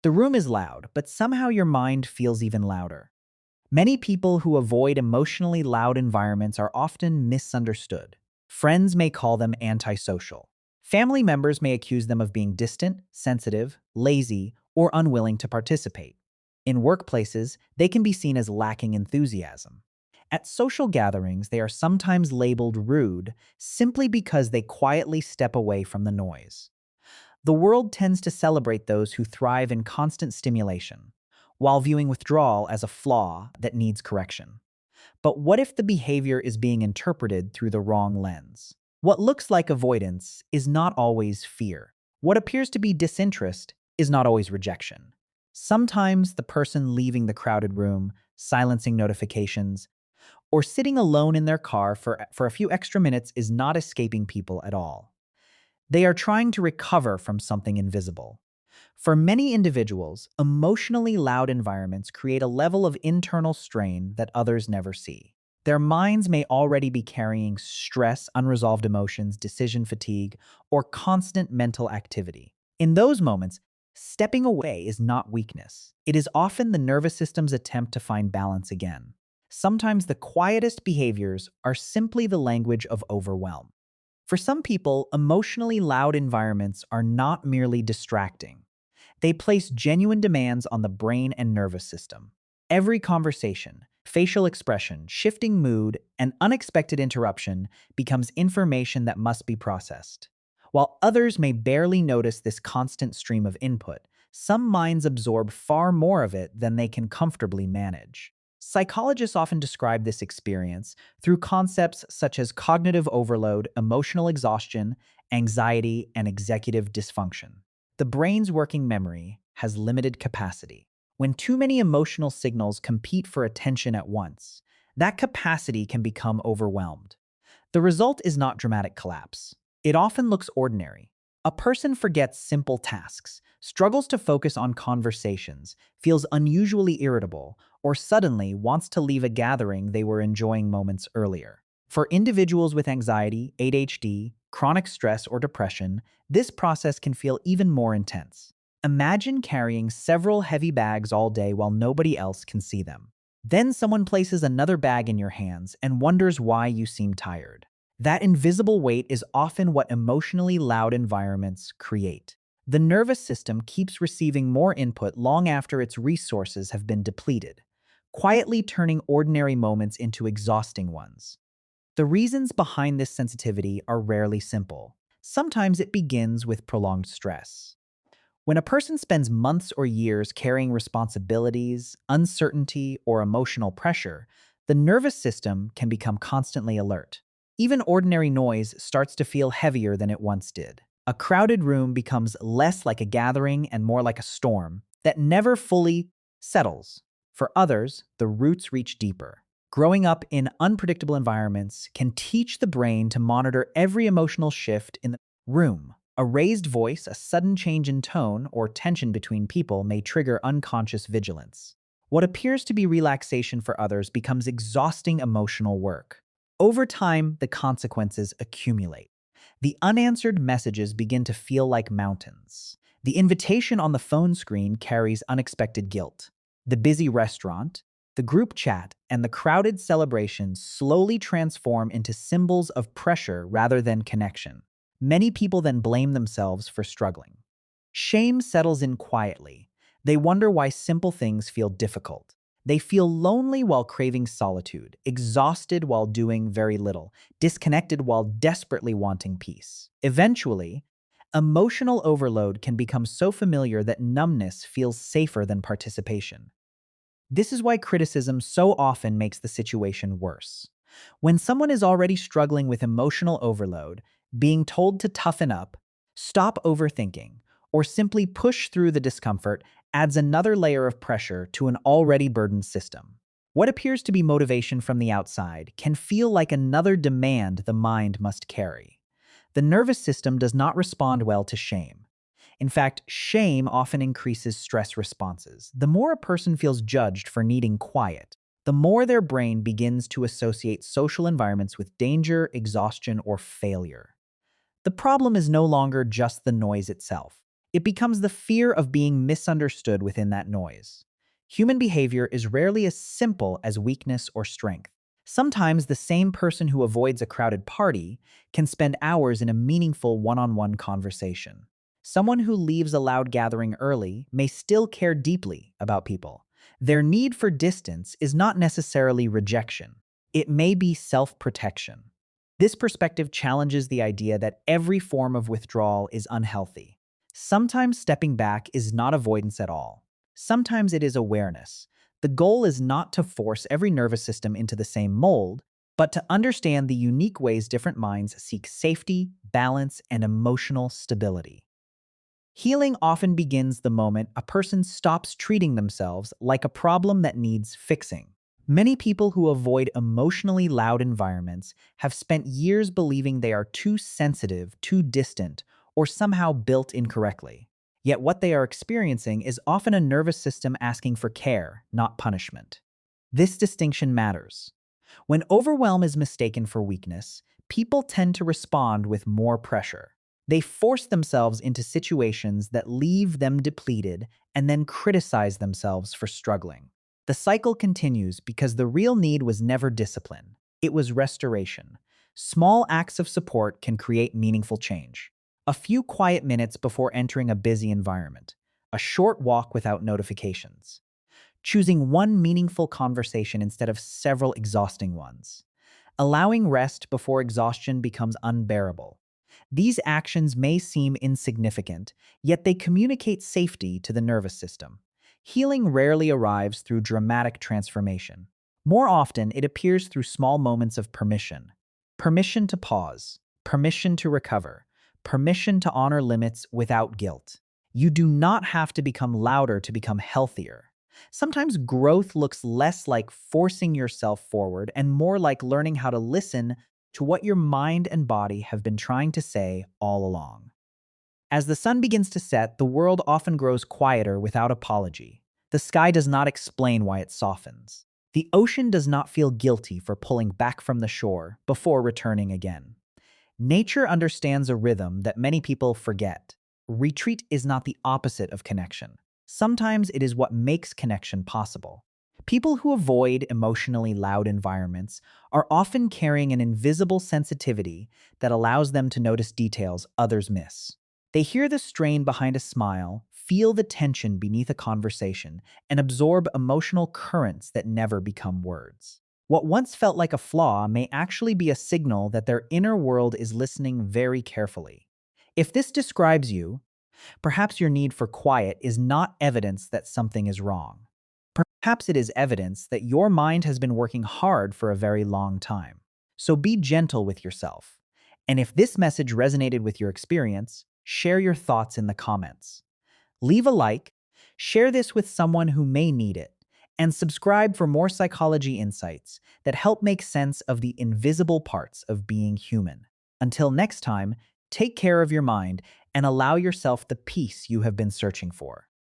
The room is loud, but somehow your mind feels even louder. Many people who avoid emotionally loud environments are often misunderstood. Friends may call them antisocial. Family members may accuse them of being distant, sensitive, lazy, or unwilling to participate. In workplaces, they can be seen as lacking enthusiasm. At social gatherings, they are sometimes labeled rude simply because they quietly step away from the noise. The world tends to celebrate those who thrive in constant stimulation, while viewing withdrawal as a flaw that needs correction. But what if the behavior is being interpreted through the wrong lens? What looks like avoidance is not always fear. What appears to be disinterest is not always rejection. Sometimes the person leaving the crowded room, silencing notifications, or sitting alone in their car for a few extra minutes is not escaping people at all. They are trying to recover from something invisible. For many individuals, emotionally loud environments create a level of internal strain that others never see. Their minds may already be carrying stress, unresolved emotions, decision fatigue, or constant mental activity. In those moments, stepping away is not weakness. It is often the nervous system's attempt to find balance again. Sometimes the quietest behaviors are simply the language of overwhelm. For some people, emotionally loud environments are not merely distracting. They place genuine demands on the brain and nervous system. Every conversation, facial expression, shifting mood, and unexpected interruption becomes information that must be processed. While others may barely notice this constant stream of input, some minds absorb far more of it than they can comfortably manage. Psychologists often describe this experience through concepts such as cognitive overload, emotional exhaustion, anxiety, and executive dysfunction. The brain's working memory has limited capacity. When too many emotional signals compete for attention at once, that capacity can become overwhelmed. The result is not dramatic collapse. It often looks ordinary. A person forgets simple tasks, struggles to focus on conversations, feels unusually irritable, or suddenly wants to leave a gathering they were enjoying moments earlier. For individuals with anxiety, ADHD, chronic stress, or depression, this process can feel even more intense. Imagine carrying several heavy bags all day while nobody else can see them. Then someone places another bag in your hands and wonders why you seem tired. That invisible weight is often what emotionally loud environments create. The nervous system keeps receiving more input long after its resources have been depleted, quietly turning ordinary moments into exhausting ones. The reasons behind this sensitivity are rarely simple. Sometimes it begins with prolonged stress. When a person spends months or years carrying responsibilities, uncertainty, or emotional pressure, the nervous system can become constantly alert. Even ordinary noise starts to feel heavier than it once did. A crowded room becomes less like a gathering and more like a storm that never fully settles. For others, the roots reach deeper. Growing up in unpredictable environments can teach the brain to monitor every emotional shift in the room. A raised voice, a sudden change in tone, or tension between people may trigger unconscious vigilance. What appears to be relaxation for others becomes exhausting emotional work. Over time, the consequences accumulate. The unanswered messages begin to feel like mountains. The invitation on the phone screen carries unexpected guilt. The busy restaurant, the group chat, and the crowded celebrations slowly transform into symbols of pressure rather than connection. Many people then blame themselves for struggling. Shame settles in quietly. They wonder why simple things feel difficult. They feel lonely while craving solitude, exhausted while doing very little, disconnected while desperately wanting peace. Eventually, emotional overload can become so familiar that numbness feels safer than participation. This is why criticism so often makes the situation worse. When someone is already struggling with emotional overload, being told to toughen up, stop overthinking, or simply push through the discomfort adds another layer of pressure to an already burdened system. What appears to be motivation from the outside can feel like another demand the mind must carry. The nervous system does not respond well to shame. In fact, shame often increases stress responses. The more a person feels judged for needing quiet, the more their brain begins to associate social environments with danger, exhaustion, or failure. The problem is no longer just the noise itself. It becomes the fear of being misunderstood within that noise. Human behavior is rarely as simple as weakness or strength. Sometimes the same person who avoids a crowded party can spend hours in a meaningful one-on-one conversation. Someone who leaves a loud gathering early may still care deeply about people. Their need for distance is not necessarily rejection. It may be self-protection. This perspective challenges the idea that every form of withdrawal is unhealthy. Sometimes stepping back is not avoidance at all. Sometimes it is awareness. The goal is not to force every nervous system into the same mold, but to understand the unique ways different minds seek safety, balance, and emotional stability. Healing often begins the moment a person stops treating themselves like a problem that needs fixing. Many people who avoid emotionally loud environments have spent years believing they are too sensitive, too distant, or somehow built incorrectly. Yet what they are experiencing is often a nervous system asking for care, not punishment. This distinction matters. When overwhelm is mistaken for weakness, people tend to respond with more pressure. They force themselves into situations that leave them depleted and then criticize themselves for struggling. The cycle continues because the real need was never discipline, it was restoration. Small acts of support can create meaningful change. A few quiet minutes before entering a busy environment, a short walk without notifications, choosing one meaningful conversation instead of several exhausting ones, allowing rest before exhaustion becomes unbearable. These actions may seem insignificant, yet they communicate safety to the nervous system. Healing rarely arrives through dramatic transformation. More often, it appears through small moments of permission. Permission to pause, permission to recover, permission to honor limits without guilt. You do not have to become louder to become healthier. Sometimes growth looks less like forcing yourself forward and more like learning how to listen to what your mind and body have been trying to say all along. As the sun begins to set, the world often grows quieter without apology. The sky does not explain why it softens. The ocean does not feel guilty for pulling back from the shore before returning again. Nature understands a rhythm that many people forget. Retreat is not the opposite of connection. Sometimes it is what makes connection possible. People who avoid emotionally loud environments are often carrying an invisible sensitivity that allows them to notice details others miss. They hear the strain behind a smile, feel the tension beneath a conversation, and absorb emotional currents that never become words. What once felt like a flaw may actually be a signal that their inner world is listening very carefully. If this describes you, perhaps your need for quiet is not evidence that something is wrong. Perhaps it is evidence that your mind has been working hard for a very long time. So be gentle with yourself. And if this message resonated with your experience, share your thoughts in the comments. Leave a like, share this with someone who may need it, and subscribe for more psychology insights that help make sense of the invisible parts of being human. Until next time, take care of your mind and allow yourself the peace you have been searching for.